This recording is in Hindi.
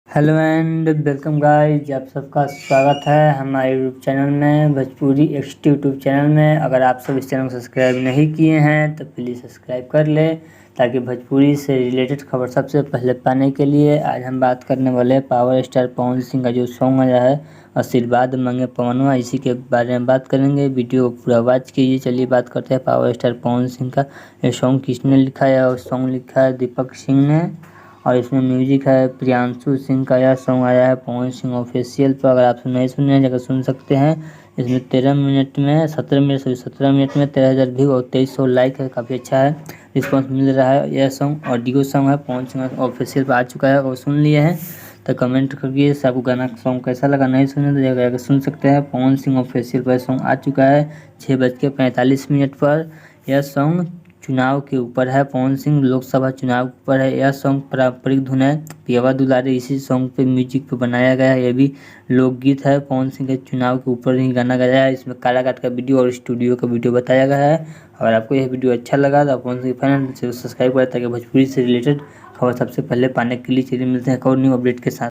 हेलो एंड वेलकम गाइस, आप सबका स्वागत है हमारे यूट्यूब चैनल में भोजपुरी एक्सटी यूट्यूब चैनल में। अगर आप सब इस चैनल को सब्सक्राइब नहीं किए हैं तो प्लीज़ सब्सक्राइब कर लें ताकि भोजपुरी से रिलेटेड खबर सबसे पहले पाने के लिए। आज हम बात करने वाले हैं पावर स्टार पवन सिंह का जो सॉन्ग आया है आशीर्वाद मांगे पवनवा, इसी के बारे में बात करेंगे। वीडियो को पूरा वॉच कीजिए। चलिए बात करते हैं पावर स्टार पवन सिंह का। ये सॉन्ग किसने लिखा है? और सॉन्ग लिखा है दीपक सिंह ने और इसमें म्यूजिक है प्रियांशु सिंह का। यह सॉन्ग आया है पवन सिंह ऑफिशियल पर। अगर आप नहीं सुने हैं जगह सुन सकते हैं। इसमें 17 मिनट में 13,000 व्यू और 2300 लाइक है। काफ़ी अच्छा है, रिस्पांस मिल रहा है। यह सॉन्ग ऑडियो सॉन्ग है, पवन सिंह ऑफिशियल पर आ चुका है और सुन लिए हैं तो कमेंट करिए आपको गाना सॉन्ग कैसा लगा। नहीं सुने तो जगह सुन सकते हैं। पवन सिंह ऑफिशियल पर सॉन्ग आ चुका है 6:45 पर। यह सॉन्ग चुनाव के ऊपर है, पवन सिंह लोकसभा चुनाव के ऊपर है। यह सॉन्ग पारंपरिक धुन है, पियावा दुलारे इसी सॉन्ग पे म्यूजिक पे बनाया गया है। यह भी लोकगीत है, पवन सिंह के चुनाव के ऊपर ही गाना गाया है। इसमें कालाघाट का वीडियो और स्टूडियो का वीडियो बताया गया है। अगर आपको यह वीडियो अच्छा लगा तो पवन सिंह फैन सब्सक्राइब करें ताकि भोजपुरी से रिलेटेड खबर सबसे पहले पाने के लिए। चलिए मिलते हैं एक और न्यू अपडेट के साथ।